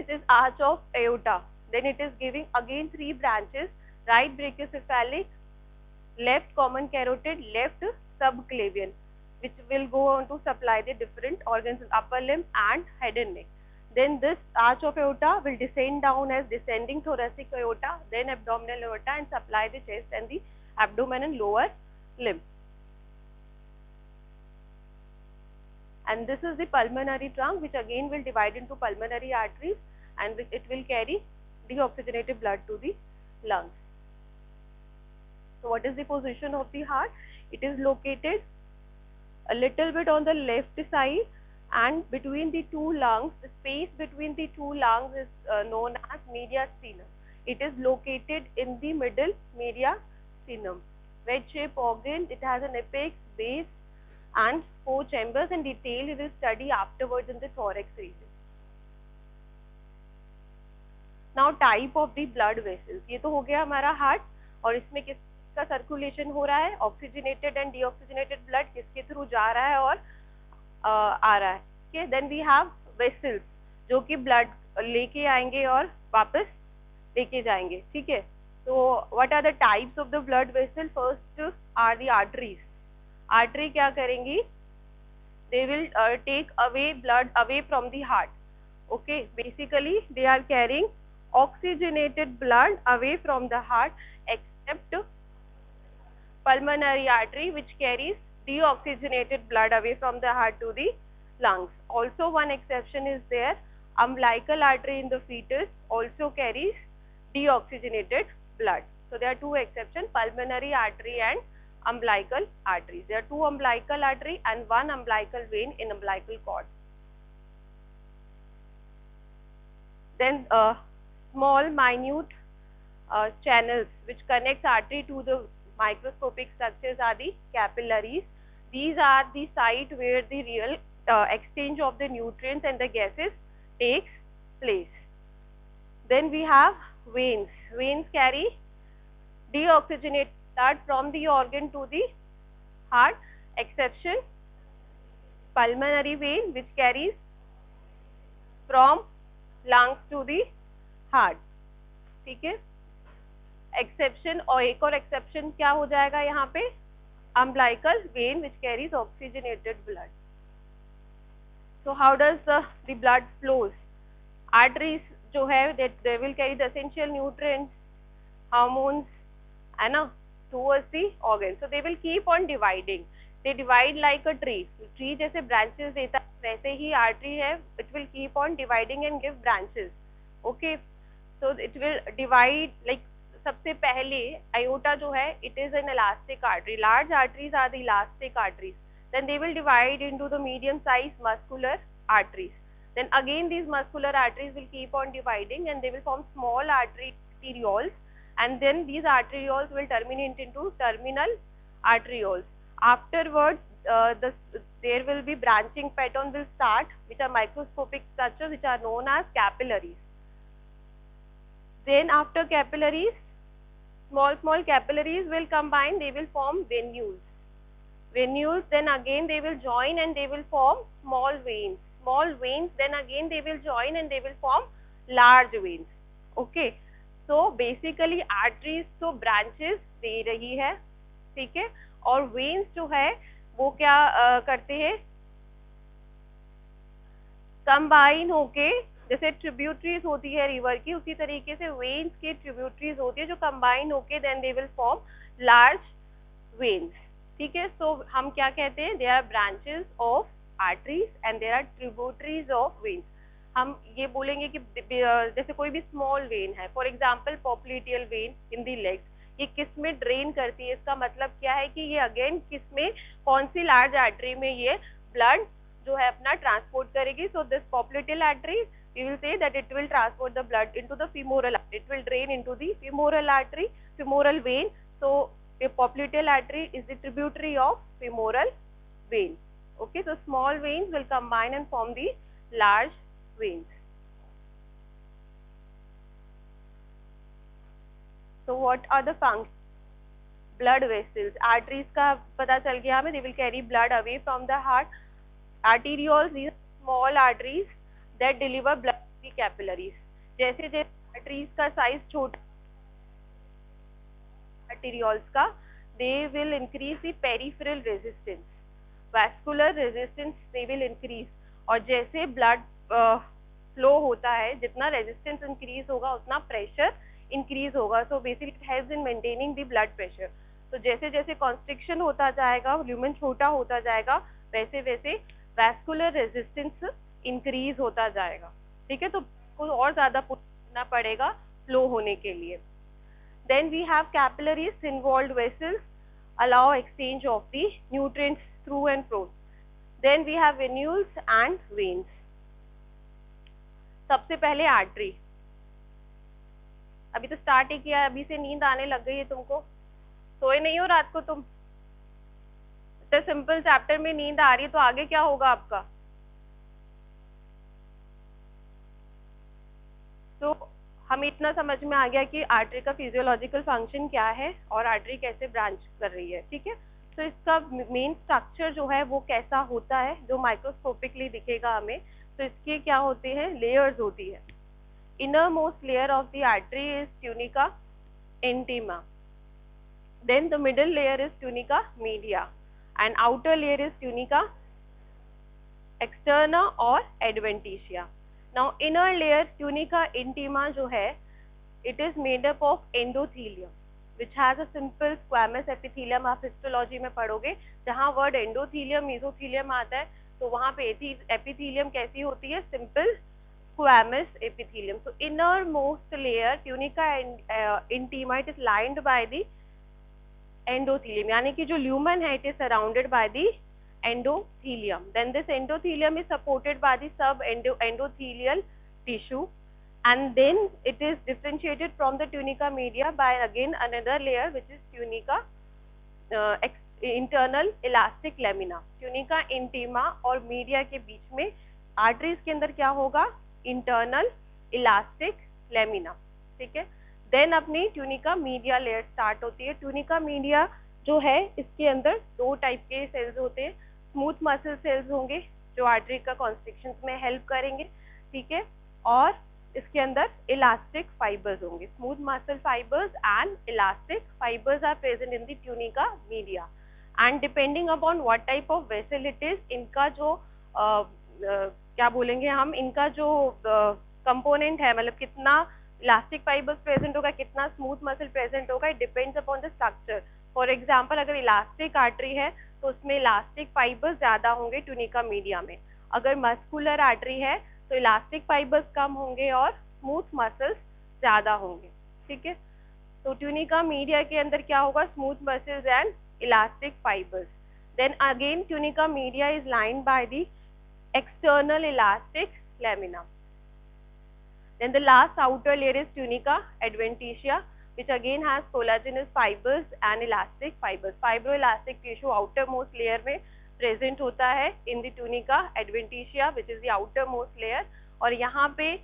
this is arch of aorta. Then it is giving again 3 branches, right brachiocephalic, left common carotid, left subclavian, which will go on to supply the different organs in upper limb and head and neck. Then this arch of aorta will descend down as descending thoracic aorta, then abdominal aorta, and supply the chest and the abdomen and lower limb. And this is the pulmonary trunk, which again will divide into pulmonary arteries, and it will carry deoxygenated blood to the lungs. So what is the position of the heart? It is located a little bit on the left side, and between the two lungs, the space between the two lungs is known as mediastinum. It is located in the middle mediastinum. Wedge-shaped organ, it has an apex, base and 4 chambers. In detail we will study afterwards in the thorax region. Now type of the blood vessels. ये तो हो गया हमारा heart, और इसमें किसका circulation हो रहा है? ऑक्सीजनेटेड एंड डीऑक्सीजनेटेड ब्लड किसके थ्रू जा रहा है और आ रहा है. Okay, then we have vessels जो कि ब्लड लेके आएंगे और वापस लेके जाएंगे. ठीक है, तो what are the types of the blood vessel? First are the arteries. Artery क्या करेंगी? They will take away blood away from the heart. Okay, basically they are carrying oxygenated blood away from the heart, except pulmonary artery, which carries deoxygenated blood away from the heart to the lungs. Also one exception is there, umbilical artery in the fetus also carries deoxygenated blood. So there are 2 exceptions, pulmonary artery and umbilical arteries. There are 2 umbilical artery and 1 umbilical vein in umbilical cord. Then small minute channels which connects artery to the microscopic structures are the capillaries. These are the site where the real exchange of the nutrients and the gases takes place. Then we have veins. Veins carry deoxygenated blood from the organ to the heart, exception pulmonary vein which carries from lungs to the heart. ठीक है, exception, और एक और exception क्या हो जाएगा यहाँ पे? Umbilical when which carries oxygenated blood. So how does the blood flows? Arteries जो है they will carry the essential nutrients, hormones, है ना, towards the organ. So they will keep on dividing. They divide like a tree. Tree जैसे branches देता है वैसे ही artery है, it will keep on dividing and give branches. Okay, so it will divide like सबसे पहले aorta जो है it is an elastic artery. Large arteries are the elastic arteries. Then they will divide into the medium sized muscular arteries. Then again these muscular arteries will keep on dividing and they will form small arterioles, and then these arterioles will terminate into terminal arterioles. Afterwards there will be branching pattern will start, which are microscopic structures which are known as capillaries. Then after capillaries, small capillaries will combine, they will form venules. Venules, then again they will join and they will form small veins. Small veins, then again they will join and they will form large veins. Okay, so basically arteries तो branches दे रही है, ठीक है, और veins जो है वो क्या करते हैं? combine होके, जैसे ट्रिब्यूटरीज होती है रिवर की, उसी तरीके से वेन्स की ट्रिब्यूटरीज होती है जो कंबाइन होके then they will form large veins. ठीक है, सो हम क्या कहते हैं? There are branches of arteries and there are tributaries of veins. हम ये बोलेंगे कि जैसे कोई भी स्मॉल वेन है, for example popliteal vein in the legs, ये किस में ड्रेन करती है? इसका मतलब क्या है कि ये अगेन किस में, कौन सी लार्ज आर्टरी में ये ब्लड जो है अपना ट्रांसपोर्ट करेगी. So this popliteal artery, we will say that it will transport the blood into the femoral artery. It will drain into the femoral artery, femoral vein. So a popliteal artery is the tributary of femoral vein. Okay, so small veins will combine and form the large veins. So what are the functions? Blood vessels, arteries का पता चल गया हमें. They will carry blood away from the heart. Arterioles, these small arteries that deliver blood to the capillaries. जैसे जैसे arteries का size छोटा arterioles का, they will increase the peripheral resistance, vascular resistance they will increase. और जैसे blood flow होता है, जितना resistance increase होगा उतना pressure increase होगा. So basically it helps in maintaining the blood pressure. तो जैसे जैसे constriction होता जाएगा, lumen छोटा होता जाएगा, वैसे वैसे vascular resistance increase होता जाएगा. ठीक है, तो को और ज़्यादा पुश करना पड़ेगा flow होने के लिए. Then we have capillaries, involved vessels, allow exchange of the nutrients through and fro. Then we have venules and veins. सबसे पहले आर्टरी. अभी तो स्टार्ट ही किया, अभी से नींद आने लग गई है तुमको. सोए नहीं हो रात को तुम? इतने सिंपल चैप्टर में नींद आ रही है तो आगे क्या होगा आपका? तो हमें इतना समझ में आ गया कि आर्टरी का फिजियोलॉजिकल फंक्शन क्या है और आर्टरी कैसे ब्रांच कर रही है. ठीक है, तो इसका मेन स्ट्रक्चर जो है वो कैसा होता है, जो माइक्रोस्कोपिकली दिखेगा हमें. तो इसके क्या होते हैं, लेयर्स होती है. Inner most layer of the artery is tunica intima. Then the middle layer is tunica media and outer layer is tunica externa और adventitia. Now inner layer tunica intima जो है, it is made up of endothelium which has a simple squamous epithelium. आप histology में पढ़ोगे, जहाँ word endothelium mesothelium आता है तो वहाँ पे epithelium कैसी होती है, simple squamous epithelium. So innermost layer tunica intima, it is lined by the endothelium, यानी कि जो lumen है it is surrounded by the endothelium. Then this endothelium is supported by the endothelial tissue, and then it is differentiated from the tunica media by again another layer which is tunica internal elastic lamina. tunica intima और media के बीच में arteries के अंदर क्या होगा, internal elastic lamina. ठीक है, then अपनी tunica media layer start होती है. tunica media जो है इसके अंदर दो टाइप के सेल्स होते हैं. स्मूथ मसल सेल्स होंगे जो आर्टरी का कॉन्स्ट्रिक्शन में हेल्प करेंगे. ठीक है, और इसके अंदर इलास्टिक फाइबर्स होंगे. Smooth muscle fibres and elastic fibres are present in the tunica media, and depending upon what type of vessel it is, इनका जो क्या बोलेंगे हम, इनका जो कंपोनेंट है, मतलब कितना इलास्टिक फाइबर्स प्रेजेंट होगा, कितना स्मूथ मसल प्रेजेंट होगा, it depends upon the structure. For example अगर इलास्टिक आर्टरी है तो उसमें इलास्टिक फाइबर्स ज्यादा होंगे ट्यूनिका मीडिया में. अगर मस्कुलर आर्टरी है तो इलास्टिक फाइबर्स कम होंगे और स्मूथ मसल्स ज्यादा होंगे. ठीक है, तो ट्यूनिका मीडिया के अंदर क्या होगा, smooth muscles and elastic fibres. Then again tunica media is lined by the external elastic lamina. Then the last outer layer is tunica adventitia, which again has collagenous fibers and elastic fibers. Fibroelastic tissue outermost layer में present होता है in the tunica adventitia, which is the outermost layer. और यहाँ पे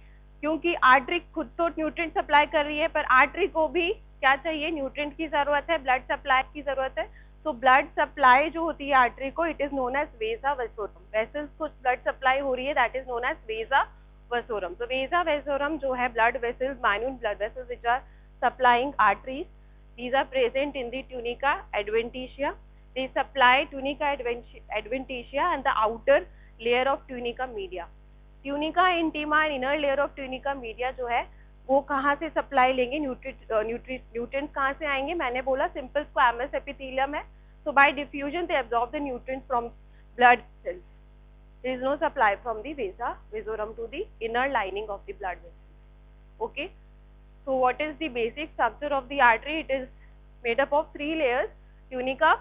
क्योंकि artery खुद तो nutrient supply कर रही है, पर आर्टरी को भी क्या चाहिए, न्यूट्रिएंट की जरूरत है, ब्लड सप्लाई की जरूरत है. तो ब्लड सप्लाई जो होती है आर्टरी को, it is known as vasa vasorum. Vessels को ब्लड सप्लाई हो रही है, that is known as vasa vasorum. So vasa vasorum जो है blood vessels, minute blood vessels which are supplying arteries, these are present in the tunica adventitia. They supply tunica adventitia and the outer layer of tunica media. tunica intima and inner layer of tunica media जो है वो कहाँ से supply लेंगे, nutrients कहाँ से आएंगे, मैंने बोला सिंपल स्क्वैमस एपिथेलियम है. So by diffusion they absorb the nutrients from blood cells. There is no supply from the vasa vasorum to the inner lining of the blood vessels. Okay, so what is the basic structure of the artery? It is made up of three layers: tunica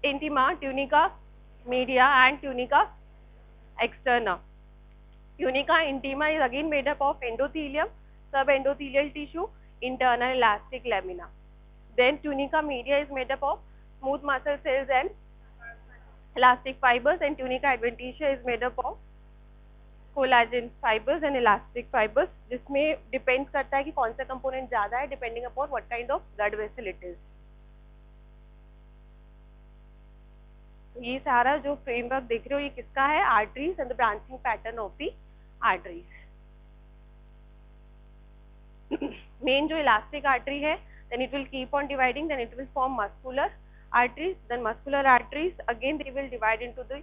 intima, tunica media and tunica externa. Tunica intima is again made up of endothelium, subendothelial tissue, internal elastic lamina. Then tunica media is made up of smooth muscle cells and elastic fibers, and tunica adventitia is made up of collagen fibers and elastic fibers, जिसमें depend करता है कि कौन सा component ज्यादा है, depending upon what kind of blood vessel it is. ये सारा जो फ्रेमवर्क देख रहे हो ये किसका है, arteries and the branching pattern of the arteries. Main जो इलास्टिक आर्टरी है, then it will keep on dividing, then it will form muscular arteries, then muscular arteries again they will divide into the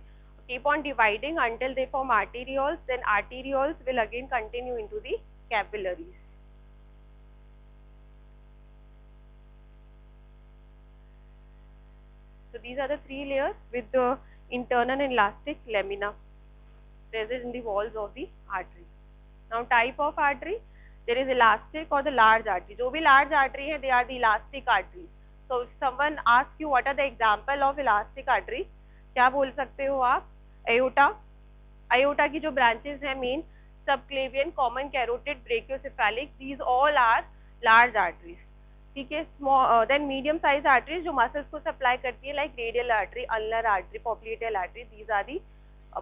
keep on dividing until they form arterioles, then arterioles will again continue into the capillaries. So these are the three layers with the internal and elastic lamina present in the walls of the artery. Now type of artery, there is elastic or the large artery. जो भी large artery है, they are the elastic arteries. So if someone asks you what are the example of elastic artery, क्या बोल सकते हो आप? Aorta, aorta की जो branches हैं main, subclavian, common carotid, brachiocephalic, these all are large arteries. ठीक है. Then medium size arteries जो muscles को supply करती है, like radial artery, ulnar artery, popliteal artery, these are the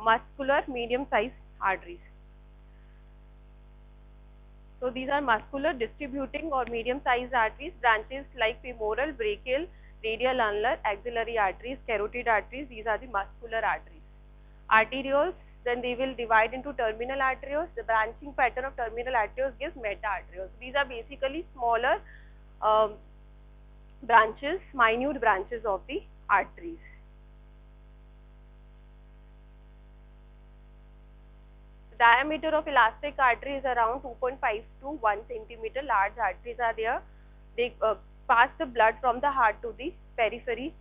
muscular medium size arteries. So these are muscular distributing or medium sized arteries, branches like femoral, brachial, radial, ulnar, axillary arteries, carotid arteries, these are the muscular arteries. Arterioles, then they will divide into terminal arterioles. The branching pattern of terminal arterioles gives meta arterioles. These are basically smaller branches, minute branches of the arteries. The diameter of elastic artery is around 2.5 to 1 centimeter. Large arteries are there. They pass the blood from the heart to the periphery.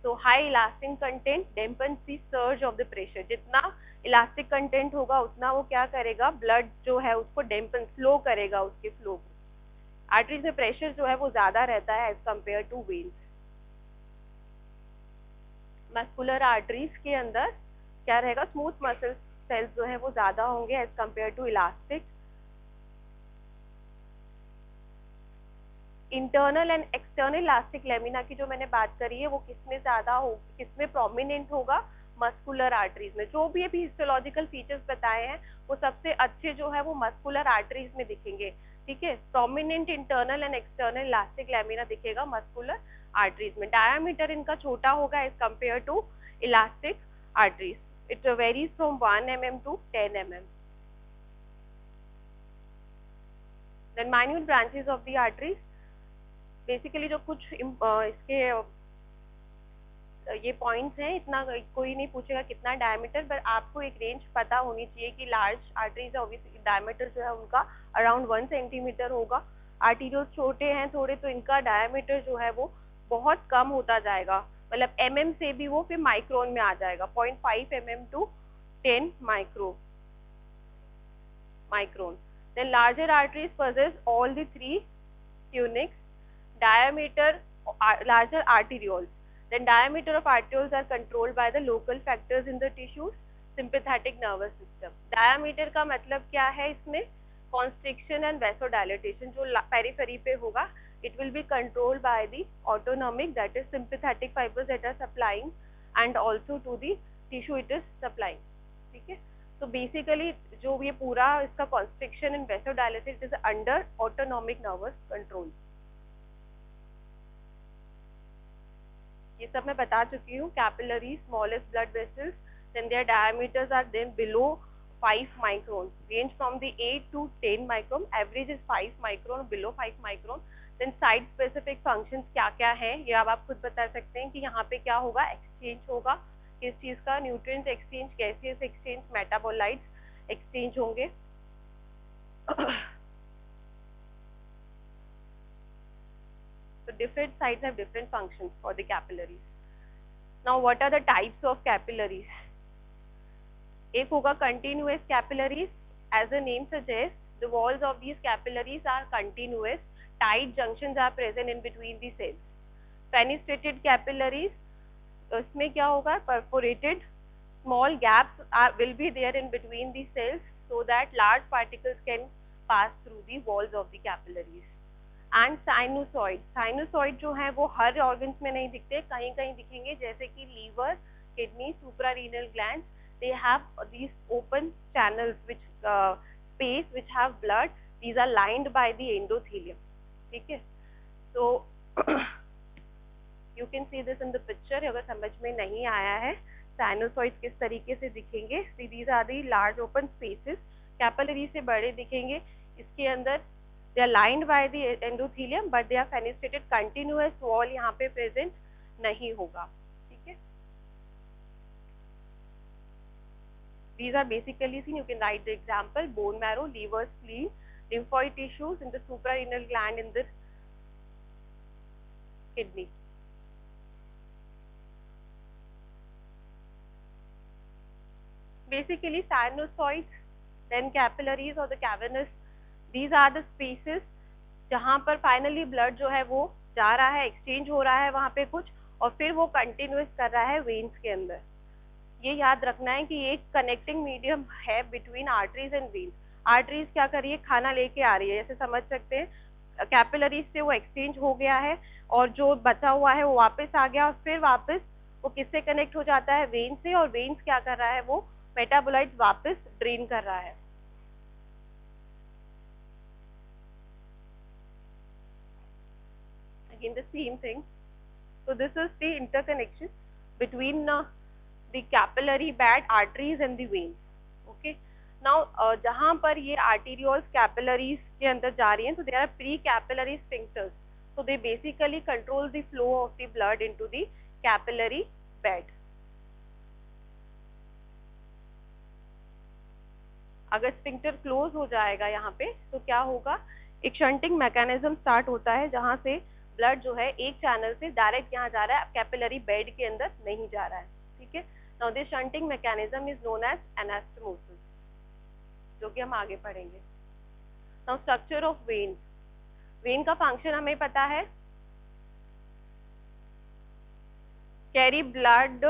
So high elastic content dampens the surge of the pressure. जितना elastic content होगा उतना वो क्या करेगा, blood जो है उसको dampen, slow करेगा उसके flow को. Arteries में pressure जो है वो ज़्यादा रहता है as compared to veins. Muscular arteries के अंदर क्या रहेगा, smooth muscles सेल्स जो है वो ज्यादा होंगे as compare to elastic. Internal and external elastic lamina की जो मैंने बात करी है वो किसमें ज्यादा हो, किसमें प्रोमिनेंट होगा, मस्कुलर आर्टरीज में. जो भी अभी हिस्टोलॉजिकल फीचर्स बताए हैं वो सबसे अच्छे जो है वो मस्कुलर आर्टरीज में दिखेंगे. ठीक है. Prominent internal and external elastic lamina दिखेगा मस्कुलर आर्टरीज में. डायमीटर इनका छोटा होगा as compare to elastic arteries. It varies from 1 mm to 10 mm. Then minute branches of the arteries. Basically जो कुछ इसके ये पॉइंट्स हैं, इतना कोई नहीं पूछेगा कितना डायमीटर, पर आपको एक रेंज पता होनी चाहिए कि लार्ज आर्टरीज ऑब्वियसली डायमीटर जो है उनका अराउंड 1 सेंटीमीटर होगा. आर्टरीज छोटे हैं थोड़े तो इनका डायमीटर जो है वो बहुत कम होता जाएगा, मतलब mm से भी वो फिर माइक्रोन में आ जाएगा. 0.5 mm to 10 micron. Then larger arteries possess all the three tunics. Diameter larger arterioles. Then diameter of arterioles are controlled by the local factors in the tissues. Sympathetic nervous system. Diameter का मतलब क्या है इसमें, constriction and vasodilatation जो periphery पे होगा, it will be controlled by the autonomic, that is sympathetic fibers that are supplying, and also to the tissue it is supplying. ठीक है. So basically जो ये पूरा इसका constriction and vasodilatation is under autonomic nervous control. ये सब मैं बता चुकी हूँ. Capillaries, smallest blood vessels, then their diameters are then below 5 micron, range from the 8 to 10 micron, average is 5 micron, below 5 micron. Then site specific functions क्या क्या है ये अब आप खुद बता सकते हैं कि यहाँ पे क्या होगा, एक्सचेंज होगा किस चीज का, nutrients exchange, gaseous exchange, metabolites exchange होंगे. So different sites have different functions for the capillaries. Now what are the types of capillaries? एक होगा continuous capillaries. As the name suggests, the walls of these capillaries are continuous. Tight junctions are present in between the cells. Fenestrated capillaries, उसमें क्या होगा, perforated small gaps will be there in between the cells so that large particles can pass through the walls of the capillaries. And sinusoid, sinusoid जो है वो हर organs में नहीं दिखते, कहीं कहीं दिखेंगे, जैसे कि liver, kidney, suprarenal glands. They have these open channels which space which have blood. These are lined by the endothelium. ठीक है. So you can see this in the picture. अगर समझ में नहीं आया है sinusoids किस तरीके से दिखेंगे, these are the large open spaces. Capillary से बड़े दिखेंगे, इसके अंदर they are lined by the endothelium but they are fenestrated, continuous wall यहाँ पे present नहीं होगा, ठीक है. These are basically seen, you can write the example: bone marrow, liver, spleen, lymphoid tissues in the suprarenal gland in the kidney. Basically sinusoids, then capillaries or the cavernous, these are the spaces जहाँ पर finally blood जो है वो जा रहा है, exchange हो रहा है वहाँ पे कुछ, और फिर वो कंटिन्यूस कर रहा है वेन्स के अंदर. ये याद रखना है कि एक कनेक्टिंग मीडियम है between arteries and veins. Arteries क्या कर रही है, खाना लेके आ रही है, जैसे समझ सकते हैं. कैपिलरीज से वो एक्सचेंज हो गया है और जो बचा हुआ है वो वापस आ गया, और फिर वापस वो किससे कनेक्ट हो जाता है, वेन से, और वेन्स क्या कर रहा है, वो मेटाबोलाइट्स वापस ड्रेन कर रहा है. Again the same thing. So this is the interconnection between the capillary bed, arteries and the veins. Okay. Now जहाँ पर ये arterioles capillaries के अंदर जा रही हैं, so there are pre-capillary sphincters. So they basically control the flow of the blood into the capillary bed. अगर sphincter close हो जाएगा यहाँ पे तो क्या होगा, एक शंटिंग मैकेनिज्म स्टार्ट होता है जहाँ से ब्लड जो है एक चैनल से डायरेक्ट यहाँ जा रहा है, कैपिलरी बेड के अंदर नहीं जा रहा है, ठीक है. Now this shunting mechanism is known as anastomosis, जो कि हम आगे पढ़ेंगे. Now structure of vein. Vein का फंक्शन हमें पता है, carry blood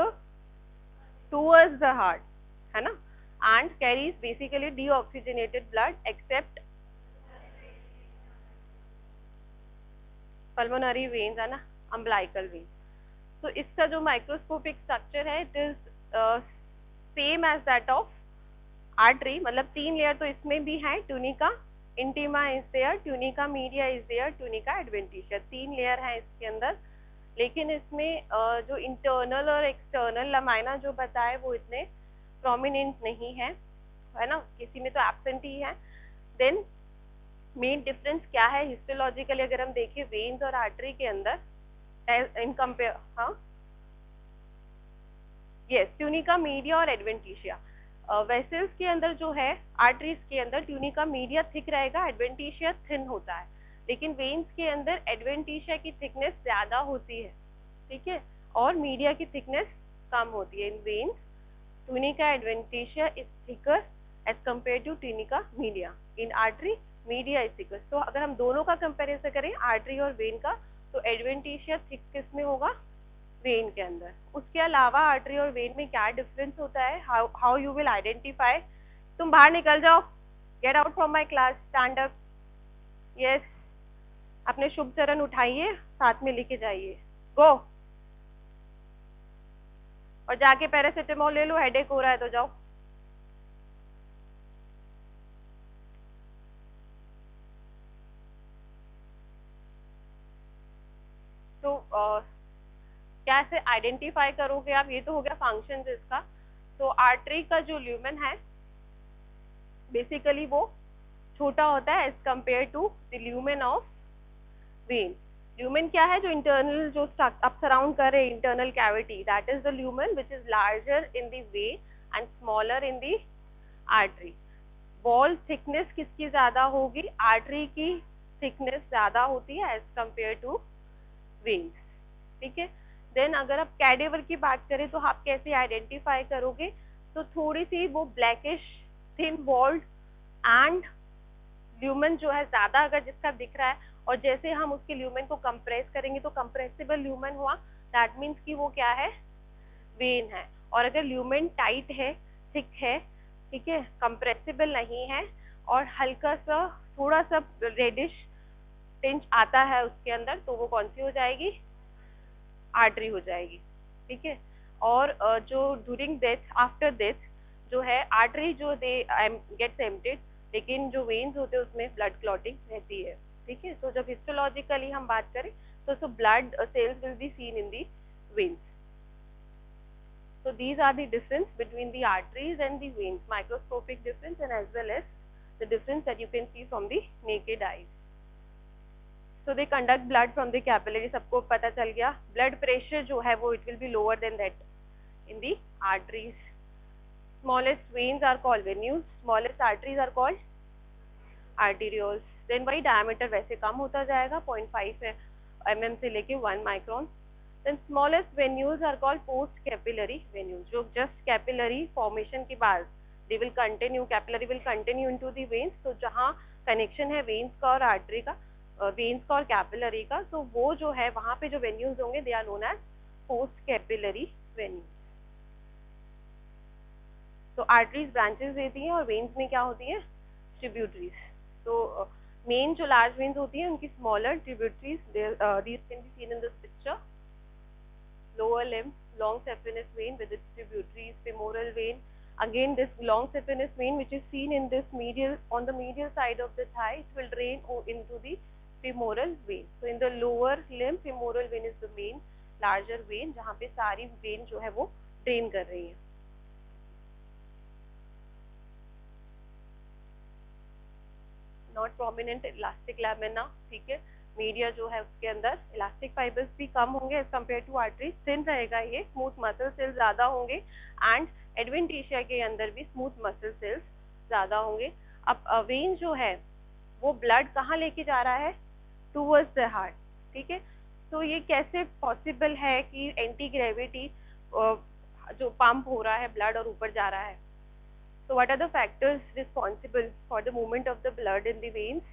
towards the heart, है ना, and carries basically deoxygenated blood except pulmonary veins, है ना, umbilical veins. तो इसका जो माइक्रोस्कोपिक स्ट्रक्चर है, it is same as that of artery, मतलब 3 लेयर तो इसमें भी है. Tunica intima is there, tunica media is there, tunica adventitia, 3 layer है इसके अंदर. लेकिन इसमें जो इंटरनल और एक्सटर्नल लमाइना जो बताए वो इतने प्रोमिनेंट नहीं है, है ना, किसी में तो एब्सेंट ही है. देन मेन डिफरेंस क्या है हिस्टोलॉजिकली अगर हम देखें वेन्स और आर्टरी के अंदर इन कंपेयर, हाँ यस, ट्यूनिका मीडिया और एडवेंटिशिया. वेसल्स के अंदर जो है, आर्टरीज के अंदर ट्यूनिका मीडिया थिक रहेगा, एडवेंटिशिया थिन होता है. लेकिन वेन्स के अंदर एडवेंटिशिया की थिकनेस ज्यादा होती है, ठीक है, और मीडिया की थिकनेस कम होती है. इन veins tunica adventitia is thicker as compared to tunica media. In artery media is thicker. So अगर हम दोनों का कंपैरिजन करें आर्टरी और वेन का, तो एडवेंटिशिया थिक किस में होगा, वेन के अंदर. उसके अलावा आर्टरी और वेन में क्या डिफरेंस होता है, हाउ यू विल आइडेंटिफाई. तुम बाहर निकल जाओ, get out from my class, stand up. Yes, अपने शुभ चरण उठाइए, साथ में लेके जाइए, गो. और जाके पैरासिटामोल ले लो, हेडेक हो रहा है तो जाओ. तो कैसे आइडेंटिफाई करोगे आप, ये तो हो गया फंक्शन इसका. तो आर्टरी का जो ल्यूमेन है बेसिकली वो छोटा होता है as compare to the lumen of vein. Lumen क्या है, जो इंटरनल जो अब सराउंड कर रहे internal cavity, that is the lumen which is larger in the vein and smaller in the artery. Wall thickness किसकी ज्यादा होगी, आर्टरी की थिकनेस ज्यादा होती है एज कंपेयर टू वेन्स, ठीक है. देन अगर आप कैडेवर की बात करें तो आप कैसे आइडेंटिफाई करोगे, तो थोड़ी सी वो blackish thin walled and lumen जो है ज्यादा अगर जिसका दिख रहा है, और जैसे हम उसके ल्यूमेन को कंप्रेस करेंगे तो कंप्रेसिबल ल्यूमेन हुआ, दैट मीन्स कि वो क्या है, वेन है. और अगर ल्यूमेन टाइट है, थिक है, ठीक है, कंप्रेसिबल नहीं है, और हल्का सा थोड़ा सा रेडिश टिंच आता है उसके अंदर, तो वो कौन सी हो जाएगी, आर्टरी हो जाएगी, ठीक है. और जो ड्यूरिंग डेथ, आफ्टर डेथ जो है आर्टरी जो दे गेट्स एम्प्टीड, लेकिन जो वेन्स होते हैं उसमें ब्लड क्लॉटिंग रहती है, ठीक है. तो जब हिस्टोलॉजिकली हम बात करें तो blood cells will be seen in the veins. So these are the difference between the arteries and the veins, microscopic difference and as well as the difference that you can see from the naked eyes. So they conduct blood from the capillary. सबको पता चल गया. Blood pressure जो है वो it will be lower than that in the arteries. Smallest veins are called venules. Smallest arteries are called arterioles. Then वही diameter वैसे कम होता जाएगा, 0.5 mm से लेके 1 micron. Then smallest venules are called post capillary venules. जो just capillary formation के बाद they will continue, capillary will continue into the veins. तो जहाँ connection है veins का और artery का, veins का और capillary का, तो वो जो है वहाँ पे जो venules होंगे they are known as post capillary venules. तो arteries branches देती हैं और veins में क्या होती हैं? Tributaries. तो main जो large veins होती हैं उनकी smaller tributaries, these can be seen in this picture. Lower limb, long saphenous vein with its tributaries, femoral vein. Again this long saphenous vein which is seen in this medial, on the medial side of the thigh, it will drain into the femoral vein. So in the lower limb, femoral vein is the main larger vein जहाँ पे सारी vein जो है वो drain कर रही है. Not prominent elastic lamina, ठीक है. मीडिया जो है उसके अंदर इलास्टिक फाइबर्स भी कम होंगे as compare to artery. Thin रहेगा ये, स्मूथ मसल सेल्स ज़्यादा होंगे एंड एडवेंटिशिया के अंदर भी स्मूथ मसल सेल्स ज़्यादा होंगे. अब वेन जो है वो ब्लड कहाँ लेके जा रहा है? Towards the heart. ठीक है. तो ये कैसे पॉसिबल है कि एंटी ग्रेविटी जो पंप हो रहा है ब्लड और ऊपर जा रहा है? So what are the factors responsible for the movement of the blood in the veins?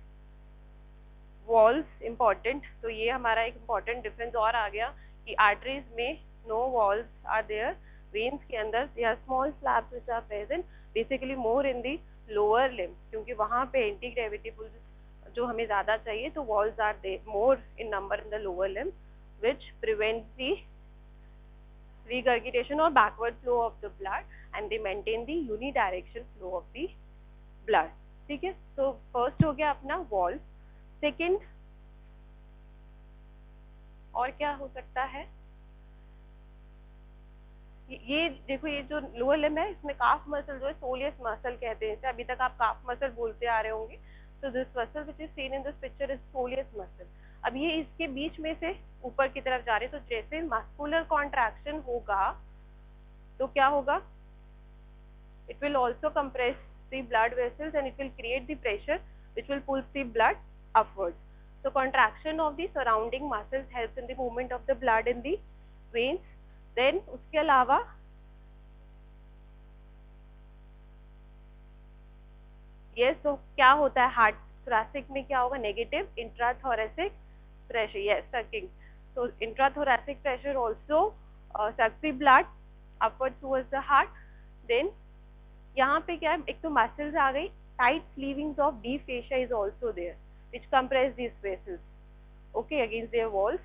Walls important. तो ये हमारा एक important difference और आ गया कि arteries में no walls are there. Veins के अंदर there are small slabs which are present, basically more in the lower limb, क्योंकि वहाँ पे anti gravity pull जो हमें ज़्यादा चाहिए, तो walls are there more in number in the lower limb, which prevents the regurgitation or backward flow of the blood and they maintain the unidirectional flow of the blood. ठीक है. So first हो गया अपना wall. Second और क्या हो सकता है? ये देखो, ये जो लोअर लिम्ब है इसमें काफ मसल जो है सोलियस मसल कहते हैं. अभी तक आप काफ मसल बोलते आ रहे होंगे. तो this muscle which is seen in this picture is soleus muscle. अब ये इसके बीच में से ऊपर की तरफ जा रहे हैं. तो जैसे मस्कुलर कॉन्ट्रैक्शन होगा तो क्या होगा? It will also compress the blood vessels and it will create the pressure which will pull the blood upwards. So contraction of the surrounding muscles helps in the movement of the blood in the veins. Then उसके अलावा yes, तो क्या होता है heart thoracic में? क्या होगा? Negative intrathoracic pressure. Yes, sucking. So intrathoracic pressure also sucks the blood upwards towards the heart. Then यहाँ पे क्या है? एक तो muscles आ गई. Tight sleevings of deep fascia is also there, which compress these vessels, okay, against their walls.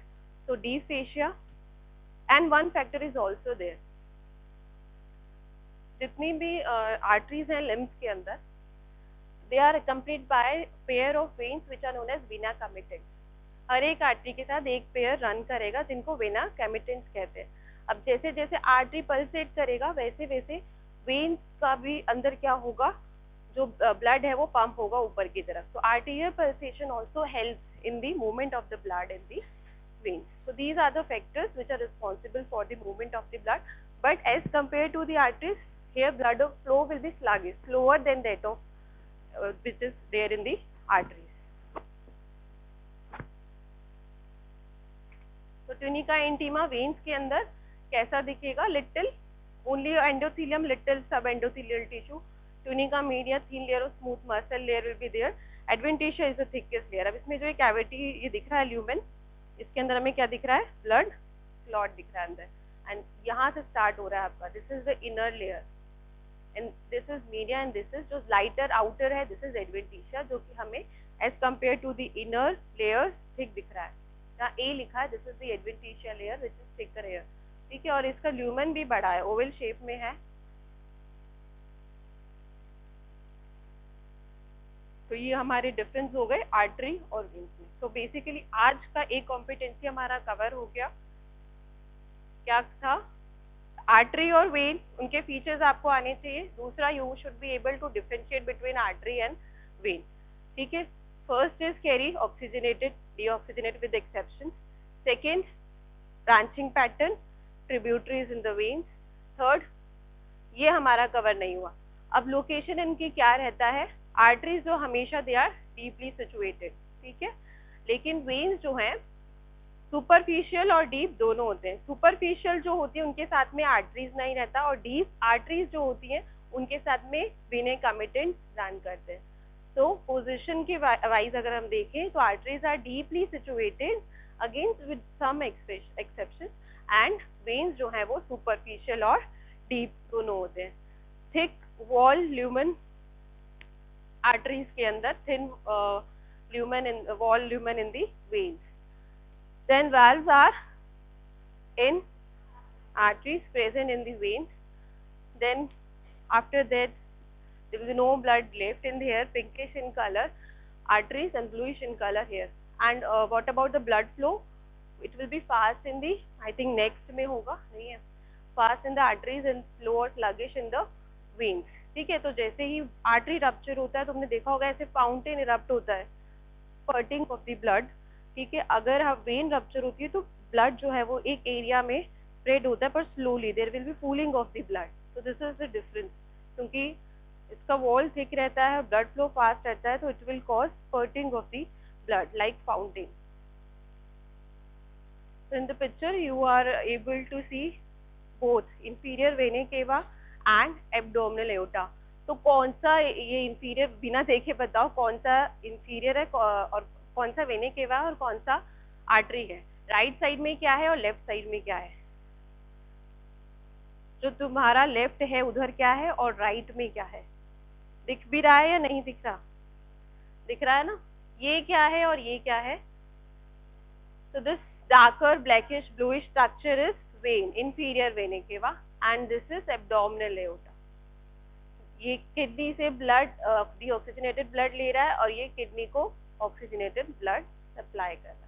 So deep fascia, and one factor is also there. जितनी भी arteries हैं limbs के अंदर, they are accompanied by pair of veins which are known as vena comitants. हर एक artery के साथ एक pair run करेगा जिनको vena comitants कहते हैं. अब जैसे जैसे artery pulsate करेगा वैसे वैसे veins का भी अंदर क्या होगा? जो ब्लड है वो पंप होगा ऊपर की तरफ. तो arterial pulsation also helps in the movement of the blood in the veins. So these are the factors which are responsible for the movement of the blood. But as compared to the arteries, here blood flow will be sluggish, slower than that of which is there in the arteries. तो tunica intima veins के अंदर कैसा दिखेगा? Little, only endothelium, little subendothelial tissue. Tunica media, thin layer of smooth muscle layer will be there. Adventitia is the thickest layer. अब इसमें जो एक cavity ये दिख रहा है lumen, इसके अंदर हमें क्या दिख रहा है? Blood clot दिख रहा है अंदर. And यहाँ से start हो रहा है आपका. This is the inner layer, and this is media, and this is जो lighter outer है, this is adventitia, जो कि हमें as compared to the inner layer thick दिख रहा है. यहाँ A लिखा है, this is the adventitia layer which is thicker layer. ठीक है. और इसका lumen भी बड़ा है, oval shape में है. तो ये हमारे डिफरेंस हो गए आर्टरी और वेन्स में. तो बेसिकली आज का एक कॉम्पिटेंसी हमारा कवर हो गया. क्या था? आर्टरी और वेन, उनके फीचर्स आपको आने चाहिए. दूसरा, you should be able to differentiate between artery and vein. ठीक है. first is carry oxygenated, deoxygenated with exception. Second, branching pattern, tributaries in the veins. Third, ये हमारा कवर नहीं हुआ. अब लोकेशन इनकी क्या रहता है, आर्टरीज जो हमेशा दे आर डीपली सिचुएटेड, ठीक है, लेकिन वेन्स जो हैं सुपरफिशियल और डीप दोनों होते हैं. सुपरफिशियल जो होती है उनके साथ में आर्टरीज नहीं रहता, और डीप आर्टरीज जो होती हैं उनके साथ में वेने कमिटेंट रन करते हैं. तो पोजीशन के वाइज अगर हम देखें तो arteries are deeply situated against with some exception, and veins जो है वो सुपरफिशियल और डीप दोनों होते हैं. थिक वॉल ल्यूमन आर्टरीज के अंदर, thin lumen in wall lumen in the veins. Then valves are in arteries present in the veins. Then after that there will be no blood left in the hair, pinkish in color arteries and bluish in color here. And what about the blood flow? It will be fast in the, I think next में होगा, नहीं है, fast in the arteries and slow or sluggish in the veins. ठीक है, तो जैसे ही artery rupture होता है तो हमने देखा होगा ऐसे फाउंटेन इरप्ट होता है, स्पर्टिंग ऑफ द ब्लड. ठीक है, अगर वेन रप्चर होती है तो ब्लड जो है वो एक एरिया में स्प्रेड होता है पर slowly, there will be pooling of the blood. तो दिस इज द डिफरेंस, क्योंकि इसका वॉल थिक रहता है, ब्लड फ्लो फास्ट रहता है, तो it will cause spurting of the blood like fountain. In the picture you are able to see both inferior vena cava and abdominal aorta. तो कौन सा ये इंफीरियर, बिना देखे बताओ कौन सा इंफीरियर है और कौन सा वेना केवा है और कौन सा आर्टरी है. राइट साइड में क्या है और लेफ्ट साइड में क्या है. जो तुम्हारा लेफ्ट है उधर क्या है और राइट में क्या है, दिख भी रहा है या नहीं दिख रहा, दिख रहा है ना. ये क्या है और ये क्या है. So this darker blackish bluish structure is vein, inferior vena cava, and this is abdominal aorta. ये किडनी से ब्लड डीऑक्सीजनेटेड ब्लड ले रहा है और ये किडनी को ऑक्सीजनेटेड ब्लड सप्लाई कर रहा है.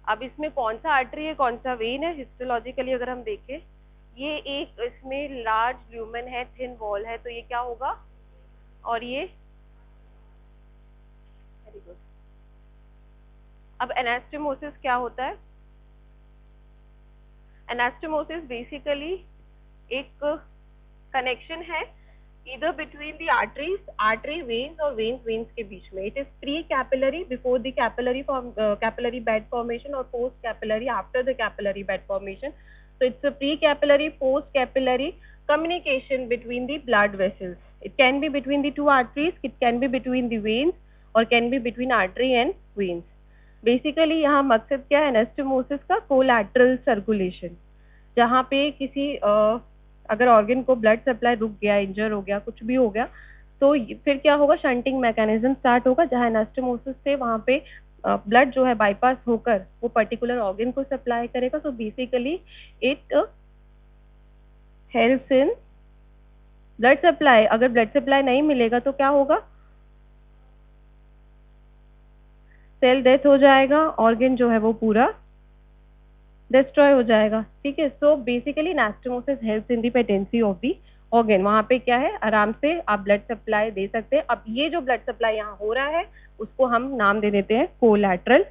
अब इसमें कौन सा आर्टरी है कौन सा वेन है, हिस्टोलॉजिकली अगर हम देखें, ये एक इसमें लार्ज ल्यूमन है, थिन वॉल है, तो ये क्या होगा, और ये वेरी गुड. अब एनास्टोमोसिस क्या होता है. एनास्टोमोसिस बेसिकली एक कनेक्शन है इधर between the arteries, artery veins और वेन्स के बीच में. It is pre capillary before the capillary bed formation और post capillary after the capillary bed formation. So it's a pre-capillary, post-capillary communication between the blood vessels. It can be between the two arteries, it can be between the veins, or can be between artery and veins. Basically यहाँ मकसद क्या है anastomosis का, collateral circulation. जहाँ पे किसी अगर organ को ब्लड सप्लाई रुक गया, इंजर हो गया, कुछ भी हो गया, तो फिर क्या होगा, शंटिंग मैकेनिज्म स्टार्ट होगा. जहाँ एनास्टोमोसिस से वहाँ पे ब्लड जो है बाईपास होकर वो पर्टिकुलर ऑर्गन को सप्लाई करेगा. So basically it helps in blood supply. अगर ब्लड सप्लाई नहीं मिलेगा तो क्या होगा, सेल डेथ हो जाएगा, ऑर्गन जो है वो पूरा डिस्ट्रॉय हो जाएगा. ठीक है, so basically anastomosis helps in the patency of the organ. वहाँ पे क्या है, आराम से आप ब्लड सप्लाई दे सकते हैं. अब ये जो ब्लड सप्लाई यहाँ हो रहा है उसको हम नाम दे देते हैं कोलैटरल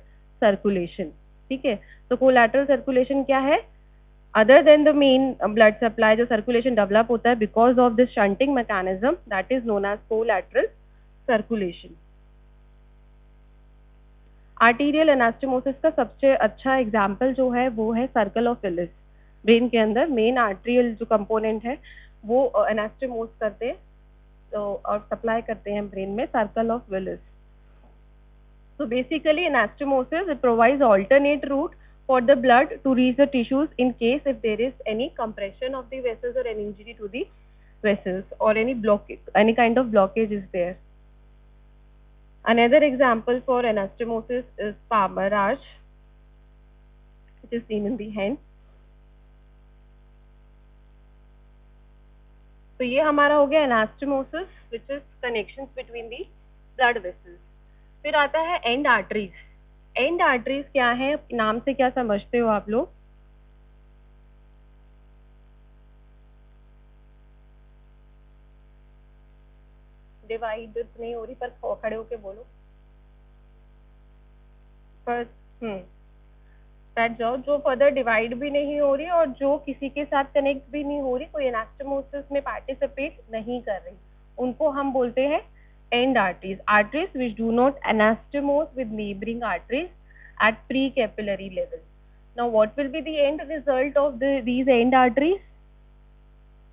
सर्कुलेशन. ठीक है, तो कोलैटरल सर्कुलेशन क्या है, other than the main blood supply जो सर्कुलेशन डेवलप होता है because of this shunting mechanism, that is known as collateral circulation. Arterial anastomosis का सबसे अच्छा एग्जाम्पल जो है वो है सर्कल ऑफ विलिस. ब्रेन के अंदर मेन आर्टरियल जो कंपोनेंट है वो एनास्टोमोस करते हैं तो और सप्लाई करते हैं ब्रेन में, circle of Willis. So basically anastomosis, it provides alternate route for the blood to reach the tissues in case if there is any compression of the vessels or any injury to the vessels or any blockage, any kind of blockage is there. Another example for anastomosis is Palmer arch, which is seen in the hand. तो ये हमारा हो गया anastomosis, which is connections between the blood vessels. फिर आता है and arteries. And arteries क्या है, नाम से क्या समझते हो आप लोग. डिवाइड नहीं हो रही, पर खड़े होके बोलो पर बैठ जाओ। जो फर्दर डिवाइड भी नहीं हो रही और जो किसी के साथ कनेक्ट भी नहीं हो रही, कोई एनास्टोमोसिस में पार्टिसिपेट नहीं कर रही, उनको हम बोलते हैं and arteries. Arteries which do not anastomose with neighbouring arteries at pre-capillary level. Now what will be the end result of these end arteries?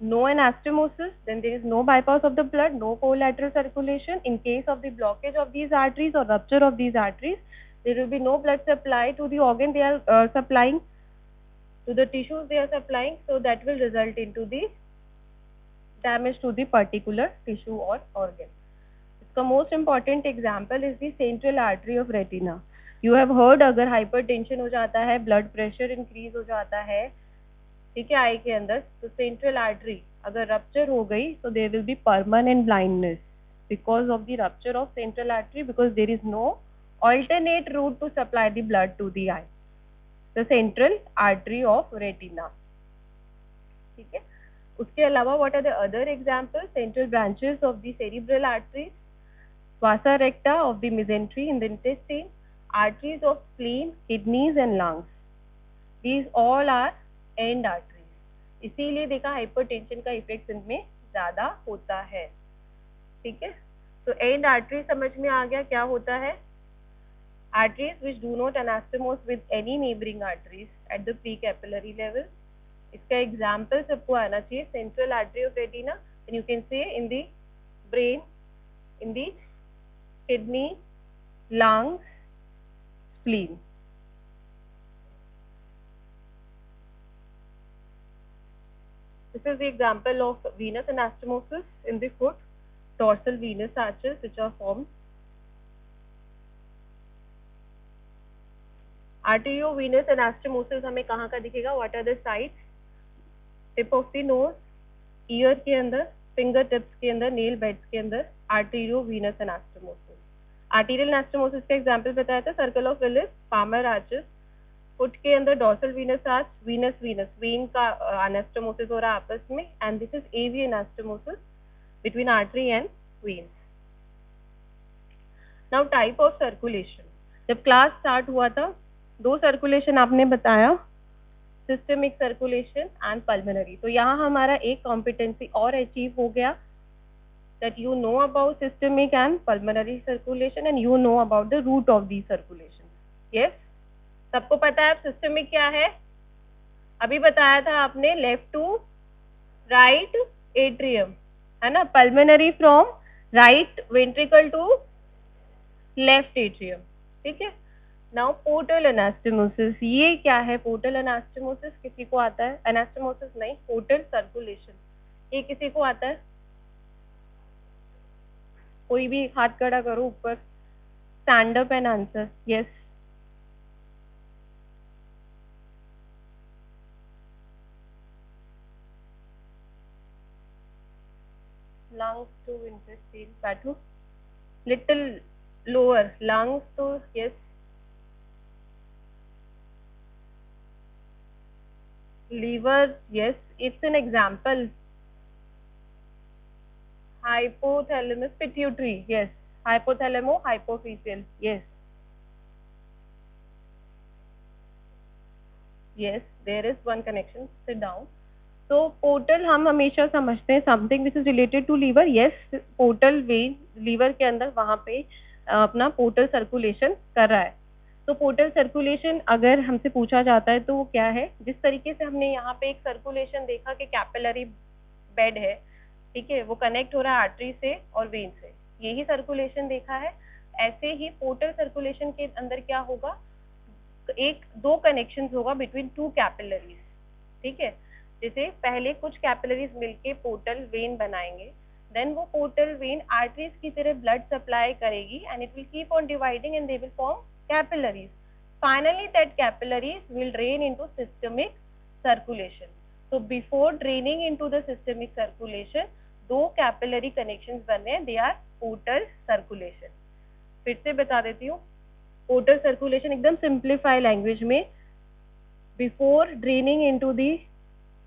No anastomosis, then there is no bypass of the blood, no collateral circulation. In case of the blockage of these arteries or rupture of these arteries, there will be no blood supply to the organ they are supplying, to the tissues they are supplying, so that will result into the damage to the particular tissue or organ. The most important example is the central artery of retina. You have heard अगर hypertension हो जाता है, blood pressure increase हो जाता है, ठीक है, आई के अंदर, तो central artery अगर rupture हो गई, so there will be permanent blindness because of the rupture of central artery, because there is no alternate route to supply the blood to the eye. The central artery of retina. ठीक है, उसके अलावा what are the other examples? Central branches of the cerebral arteries, vasa recta of the mesentery in the intestine, arteries of spleen, kidneys and lungs. These all are end arteries. इसीलिए देखा hypertension का effect इनमें ज्यादा होता है, ठीक है। तो end artery समझ में आ गया क्या होता है। Arteries which do not anastomose with any neighboring arteries at the pre-capillary level. इसका एग्जाम्पल सबको आना चाहिए। Central artery of retina, and you can say in the brain, in the kidney, lungs, spleen. This is the example of venous anastomosis in the foot, dorsal venous arches which are formed. Arteriovenous anastomosis हमें कहाँ का दिखेगा? What are the sites? Tip of the nose, year के अंदर, finger tips के अंदर, nail beds के अंदर आर्टेरियोवेनस एनास्टोमोसिस। आर्टेरियल एनास्टोमोसिस का एग्जांपल बताया था circle of Willis, palmar arches. Foot के अंदर dorsal venous arch, venous vein का एनास्टोमोसिस हो रहा है आपस में, and this is AV anastomosis between artery and veins. Now type of circulation. जब क्लास स्टार्ट हुआ था, दो सर्कुलेशन आपने बताया, सिस्टमिक सर्कुलेशन एंड पल्मोनरी। तो यहाँ हमारा एक कॉम्पिटेंसी और अचीव हो गया, that you know about systemic and pulmonary circulation and you know about the route of these circulation. Yes, सबको पता है सिस्टमिक क्या है? अभी बताया था आपने, लेफ्ट टू राइट एट्रियम, है ना। Pulmonary from right ventricle to left atrium, ठीक है। नाउ पोर्टल एनास्टोमोसिस, ये क्या है? पोर्टल एनास्टोमोसिस किसी को आता है? एनास्टोमोसिस नहीं, पोर्टल सर्कुलेशन, ये किसी को आता है? कोई भी हाथ खड़ा करो ऊपर, stand up and answer. Yes, lungs to intestine, बैठो, little lower, lungs to, yes, liver, yes, it's an example. Hypothalamus, pituitary, yes, hypothalamo hypophyseal, yes, yes, there is one connection, sit down. तो portal हम हमेशा समझते हैं something which is related to liver. Yes, portal vein liver के अंदर वहां पे अपना पोर्टल सर्कुलेशन कर रहा है। तो पोर्टल सर्कुलेशन अगर हमसे पूछा जाता है तो वो क्या है? जिस तरीके से हमने यहाँ पे एक सर्कुलेशन देखा कि कैपिलरी बेड है, ठीक है, वो कनेक्ट हो रहा है आर्टरी से और वेन से, यही सर्कुलेशन देखा है। ऐसे ही पोर्टल सर्कुलेशन के अंदर क्या होगा? एक दो कनेक्शंस होगा बिटवीन टू कैपिलरीज, ठीक है। जैसे पहले कुछ कैपिलरीज मिलके पोर्टल वेन बनाएंगे, देन वो पोर्टल वेन आर्टरीज की तरह ब्लड सप्लाई करेगी and it will keep on dividing and they will form capillaries. Finally that capillaries will drain into systemic circulation. So before draining into the systemic circulation, दो capillary connections बने, they are portal circulation. फिर से बता देती हूँ, portal circulation एकदम simplify language में, before draining into the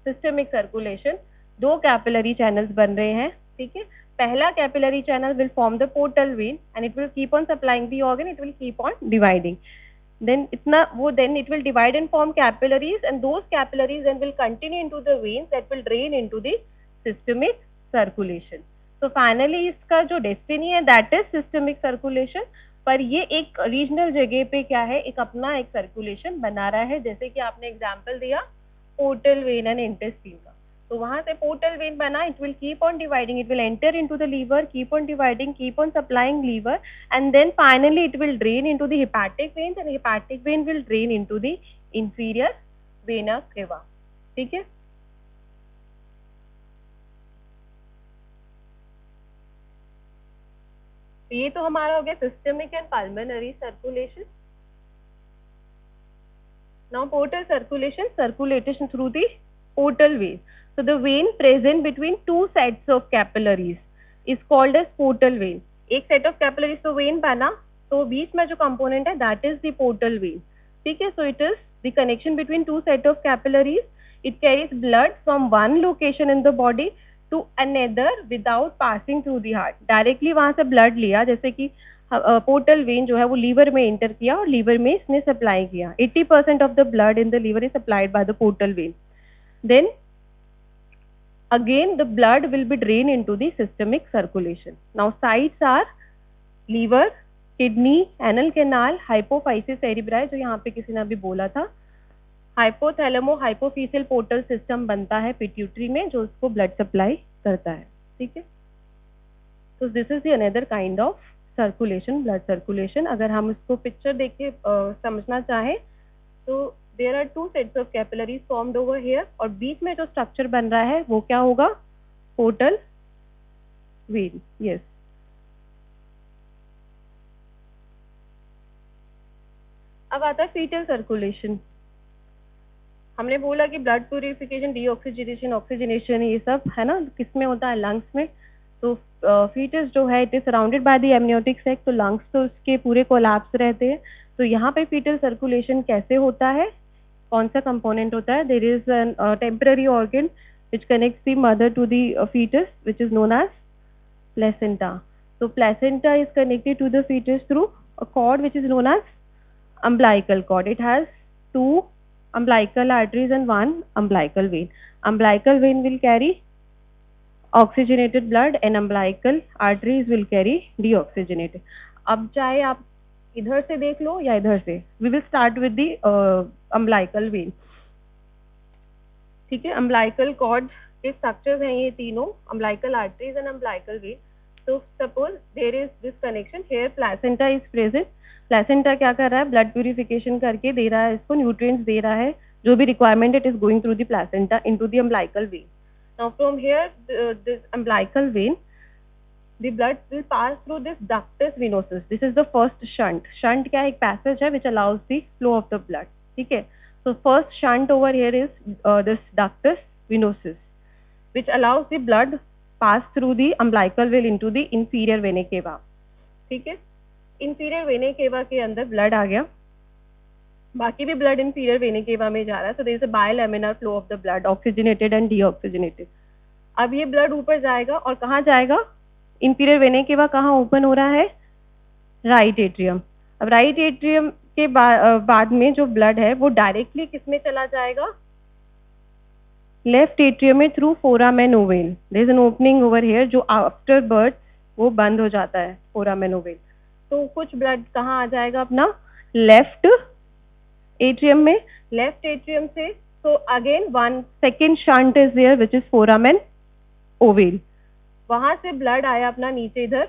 systemic circulation दो कैपिलरी चैनल्स बन रहे हैं, ठीक है। पहला capillary channel will form the portal vein and it will keep on supplying the organ, it will keep on dividing. Then it will divide and form capillaries, and those capillaries then will continue into the veins that will drain into the systemic circulation. So finally इसका जो destiny है that is systemic circulation, पर ये एक regional जगह पे क्या है, एक अपना एक सर्कुलेशन बना रहा है, जैसे कि आपने एग्जांपल दिया पोर्टल वेन एंड इंटेस्टाइन का, तो वहां से पोर्टल वेन बना, it will keep on dividing, it will enter into the liver, keep on dividing, keep on supplying liver, and then finally it will drain into the hepatic veins and hepatic vein will drain into the inferior vena cava. ठीक है. ये तो हमारा हो गया systemic and pulmonary circulation. Now portal circulation through the portal vein. So the vein present between two sets of capillaries is called as portal vein. एक set of capillaries तो vein बना, तो बीच में जो component है that is the portal vein. ठीक है. So it is the connection between two set of capillaries. It carries blood from one location in the body to another without passing through the heart. Directly वहां से blood लिया, जैसे कि portal vein जो है वो लीवर में enter किया और लीवर में इसने सप्लाई किया. 80% of the blood in the liver is supplied by the portal vein. Then again the blood will be drain into the systemic circulation. Now sites are liver, kidney, anal canal, hypophysis cerebri जो यहाँ पे किसी ने अभी बोला था, हाइपोथैलेमो हाइपोफिसियल portal system बनता है पिट्यूटरी में जो उसको ब्लड सप्लाई करता है. ठीक है. तो this is the another kind of circulation, blood circulation. अगर हम इसको पिक्चर देख के समझना चाहें तो there are two sets of capillaries formed over here, और बीच में जो स्ट्रक्चर बन रहा है वो क्या होगा, पोर्टल वेन. यस. अब आता है फीटल सर्कुलेशन. हमने बोला कि ब्लड प्यूरिफिकेशन, डीऑक्सीजनेशन, ऑक्सीजनेशन ये सब है ना, किसमें होता है, लंग्स में. तो फीटस जो है it is surrounded by the amniotic sac, तो लंग्स तो उसके पूरे कोलैप्स रहते हैं. तो यहाँ पे फीटल सर्कुलेशन कैसे होता है, कौन सा कंपोनेंट होता है, there is an temporary organ which connects the mother to the fetus, which is known as placenta. So placenta is connected to the fetus through a cord which is known as umbilical cord. It has two umbilical arteries and one umbilical vein. Umbilical vein will carry oxygenated blood and umbilical arteries will carry deoxygenated. अब चाहे आप इधर से देख लो या इधर से, we will start with the umbilical vein. ठीक है. umbilical cord के स्ट्रक्चर्स हैं ये तीनों, umbilical arteries and umbilical vein. So suppose there is this connection here, placenta is present. placenta क्या कर रहा है, blood purification करके दे रहा है, इसको nutrients दे रहा है, जो भी requirement it is going through the placenta into the umbilical vein. Now from here this umbilical vein, the blood will pass through this ductus venosus. This is the first shunt. Shunt क्या है, एक passage है which allows the flow of the blood. ठीक है. So first shunt over here is this ductus venosus, which allows the blood pass through the umbilical vein into the inferior vena cava. ठीक है. inferior vena cava के अंदर blood आ गया, बाकी भी blood inferior vena केवा में जा रहा है. So there is a bilaminar flow of the blood, oxygenated and deoxygenated. अब ये ब्लड ऊपर जाएगा और कहाँ जाएगा, इंफीरियर वेना केवा कहाँ ओपन हो रहा है, राइट एट्रियम. अब राइट एट्रियम के बाद में जो ब्लड है वो डायरेक्टली किसमें चला जाएगा, लेफ्ट एट्रियम में through foramen ovale. There is an opening over here जो आफ्टर बर्थ वो बंद हो जाता है, फोरामेन ओवेन. तो कुछ ब्लड कहाँ आ जाएगा अपना, लेफ्ट एट्रियम में. लेफ्ट एट्रियम से so again one second shunt is there which is foramen ovale. वहां से ब्लड आया अपना नीचे इधर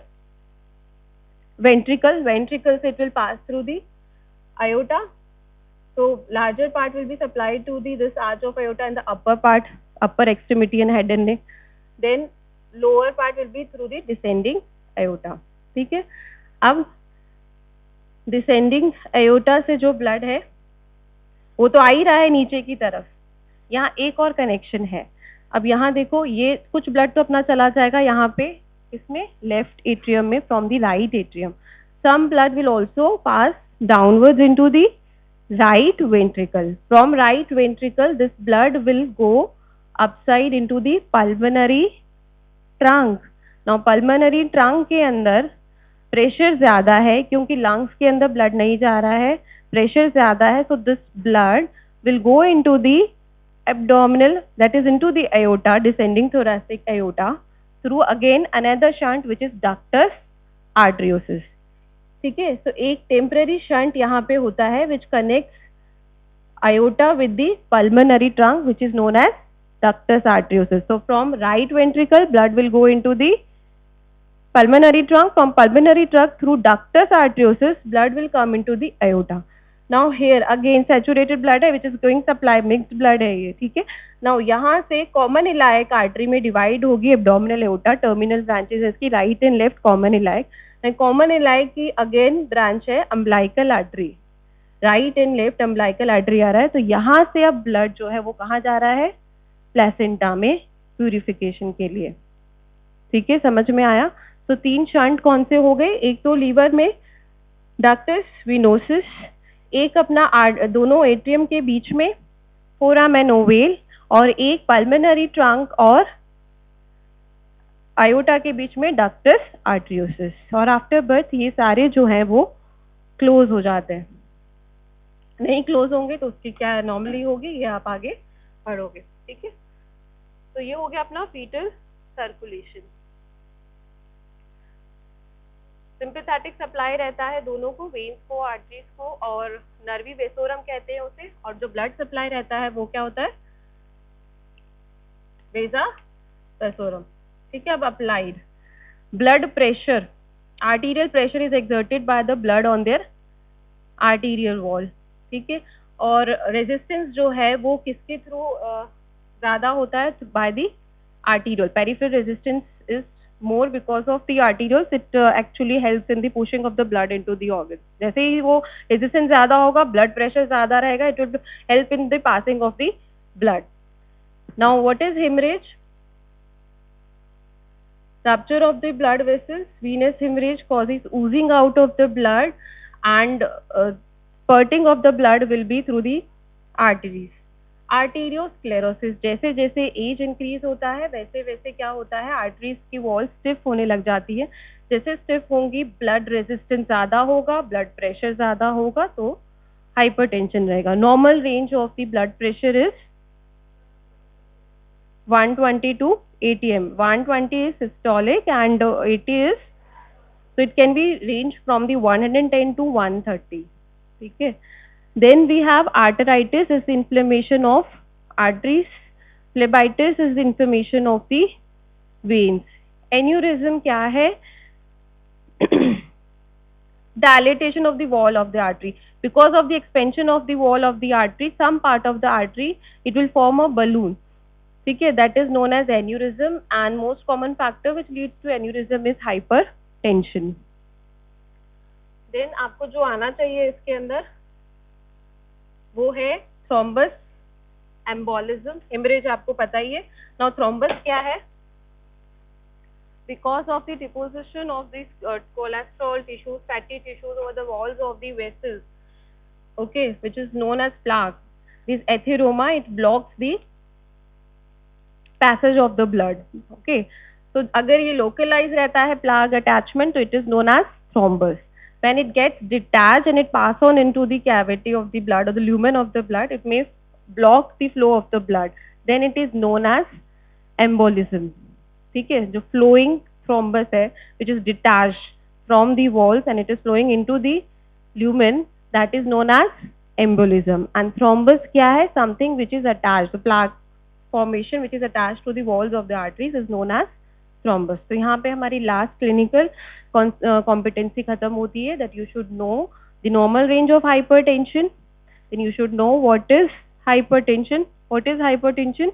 ventricle, ventricle से it will pass through the aorta. So larger part will be supplied to the this arch of aorta and the upper part, upper extremity and head and neck. Then lower part will be through the descending aorta. ठीक है. अब descending aorta से जो blood है वो तो आ ही रहा है नीचे की तरफ. यहाँ एक और कनेक्शन है. अब यहाँ देखो, ये कुछ ब्लड तो अपना चला जाएगा यहाँ पे इसमें लेफ्ट एट्रियम में from the right atrium. Some blood will also pass downwards into the right ventricle. From right ventricle this blood will go upside into the pulmonary trunk. Now pulmonary trunk के अंदर pressure ज्यादा है क्योंकि lungs के अंदर blood नहीं जा रहा है, प्रेशर ज्यादा है, so this blood will go into the abdominal, that is into the aorta, descending thoracic aorta through again another shunt which is ductus arteriosus. ठीक है, so एक टेम्पररी शंट यहाँ पे होता है which connects aorta with the pulmonary trunk which is known as ductus arteriosus. So from right ventricle blood will go into the pulmonary trunk, from pulmonary trunk through ductus arteriosus blood will come into the aorta. Now here again saturated blood है which is going supply, mixed blood है ये, ठीक है. Now यहाँ से common iliac artery में divide होगी abdominal aorta, terminal branches है इसकी right and left common iliac. Common iliac की अगेन ब्रांच है umbilical artery, right and left umbilical artery आ रहा है, तो यहाँ से अब ब्लड जो है वो कहाँ जा रहा है, प्लेसेंटा में प्यूरिफिकेशन के लिए. ठीक है, समझ में आया. तो 3 शंट कौन से हो गए, एक तो लीवर में डक्टस विनोसिस, एक अपना दोनों एट्रियम के बीच में फोराम एंड ओवेल, और एक पल्मोनरी ट्रंक और आयोटा के बीच में डक्टस आर्टरियोसिस. और आफ्टर बर्थ ये सारे जो हैं वो क्लोज हो जाते हैं. नहीं क्लोज होंगे तो उसकी क्या नॉर्मली होगी ये आप आगे पढ़ोगे. ठीक है, तो ये हो गया अपना फीटल सर्कुलेशन. सिंपैथेटिक सप्लाई रहता है दोनों को, वेन्स को, आर्टरीज को, और नर्वी वेसोरम कहते हैं उसे. और जो ब्लड सप्लाई रहता है वो क्या होता है, वेजा वेसोरम. ठीक है, अब applied blood pressure, arterial pressure is exerted by the blood on their arterial wall. ठीक है, और रेजिस्टेंस जो है वो किसके थ्रू ज्यादा होता है, by the arterial. Peripheral resistance is more because of the arterioles, it actually helps in the pushing of the blood into the organs. जैसे ही वो resistance ज़्यादा होगा, blood pressure ज़्यादा रहेगा, it will help in the passing of the blood. Now what is hemorrhage? Rupture of the blood vessels. Venous hemorrhage causes oozing out of the blood, and spurting of the blood will be through the arteries. Arteriosclerosis, जैसे जैसे as increase होता है वैसे वैसे क्या होता है, arteries की वॉल स्टिफ होने लग जाती है. जैसे स्टिफ होंगी, ब्लड रेजिस्टेंस ज्यादा होगा, ब्लड प्रेशर ज्यादा होगा, तो हाइपरटेंशन रहेगा. Normal range of the blood pressure is 120 to 80 mm. 120 is systolic and 80 is, so it can be range from the 110 to 130. ठीक है. Then we have arteritis is inflammation of arteries, phlebitis is inflammation of the veins. Aneurysm क्या है, dilatation of the wall of the artery. Because of the expansion of the wall of the artery, some part of the artery, it will form a balloon. ठीक है, that is known as aneurysm, and most common factor which leads to aneurysm is hypertension. Then आपको जो आना चाहिए इसके अंदर वो है थ्रोम्बस, एम्बोलिज्म, हेमरेज आपको पता ही है. नाउ थ्रोम्बस क्या है, because of the deposition of this cholesterol tissues, fatty tissues over the walls of the vessels, okay, which is known as plaque. This atheroma, it blocks the passage of the blood. Okay, so अगर ये localized रहता है plaque attachment, तो it is known as thrombus. When it gets detached and it pass on into the cavity of the blood or the lumen of the blood, it may block the flow of the blood. Then it is known as embolism. ठीक है, जो flowing thrombus है which is detached from the walls and it is flowing into the lumen, that is known as embolism. And thrombus क्या है, something which is attached, the plaque formation which is attached to the walls of the arteries is known as thrombus. तो यहाँ पे हमारी last clinical competency खत्म होती है, that you should know the normal range of hypertension. Then you should know what is hypertension. What is hypertension?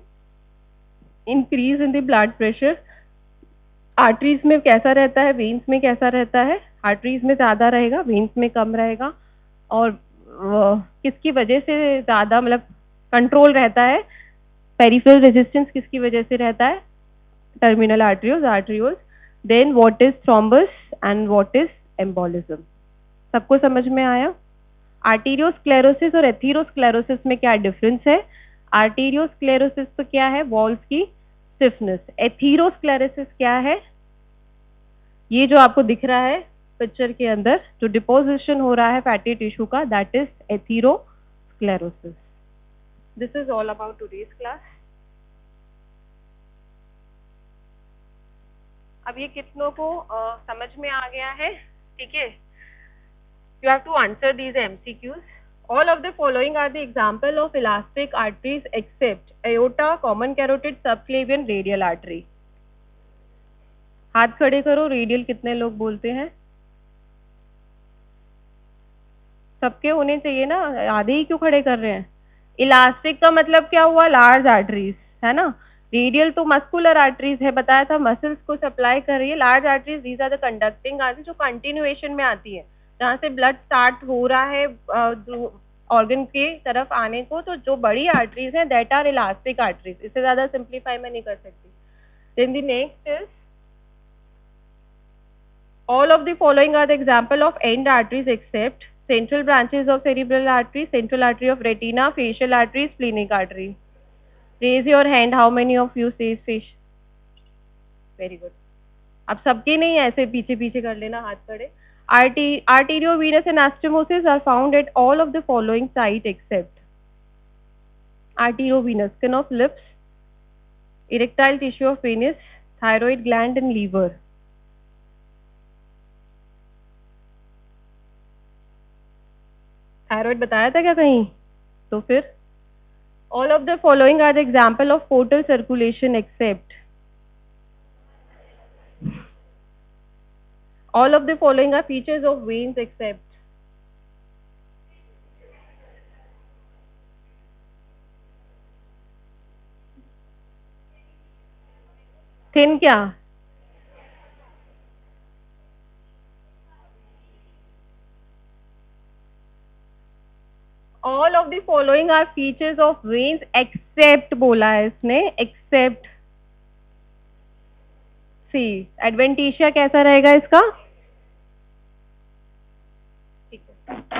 Increase in the blood pressure. Arteries में कैसा रहता है, वेन्स में कैसा रहता है, आर्टरीज में ज्यादा रहेगा, वेन्स में कम रहेगा. और किसकी वजह से ज्यादा मतलब कंट्रोल रहता है, पेरिफेरल रेजिस्टेंस किसकी वजह से रहता है, terminal arterioles, arterioles. Then what is thrombus and what is embolism. सबको समझ में आया. आर्टीरियोस्क्लेरोसिस और एथीरोस्क्लेरोसिस में क्या डिफरेंस है. आर्टीरियोस्क्लेरोसिस तो क्या है, वॉल्स की स्टिफनेस. एथीरोस्क्लेरोसिस क्या है, ये जो आपको दिख रहा है पिक्चर के अंदर जो डिपोजिशन हो रहा है फैटी टिश्यू का, that is atherosclerosis. This is all about today's class. अब ये कितनों को समझ में आ गया है? ठीक है. You have to answer these MCQs. All of the following are the example of elastic arteries except aorta, common carotid, subclavian, radial artery. हाथ खड़े करो. रेडियल कितने लोग बोलते हैं? सबके होने चाहिए ना, आधे ही क्यों खड़े कर रहे हैं? इलास्टिक का मतलब क्या हुआ? लार्ज आर्टरीज, है ना. रेडियल तो मस्कुलर आर्टरीज है, बताया था, मसल्स को सप्लाई कर रही है. Large arteries these are the conducting arteries जो कंटिन्यूएशन में आती है, जहाँ से ब्लड स्टार्ट हो रहा है ऑर्गन के तरफ आने को. तो जो बड़ी आर्टरीज हैं दैट आर इलास्टिक आर्टरीज. इससे ज्यादा सिंप्लीफाई मैं नहीं कर सकती. Then the next is all of the following are the example of end arteries except central branches of cerebral artery, central artery of retina, facial artery, splenic artery. Raise your hand. How many of you says fish? Very good. अब सबके नहीं, ऐसे पीछे पीछे कर लेना हाथ खड़े. Arteriovenous anastomosis are found at all of the following site except arteriovenous, skin of lips, erectile tissue of penis, thyroid gland and liver. Thyroid बताया था क्या कहीं? तो फिर all of the following are the example of portal circulation except all of the following are features of veins except thin क्या? all of the following are features of veins except बोला है इसने, except सी. Adventitia कैसा रहेगा इसका? ठीक है.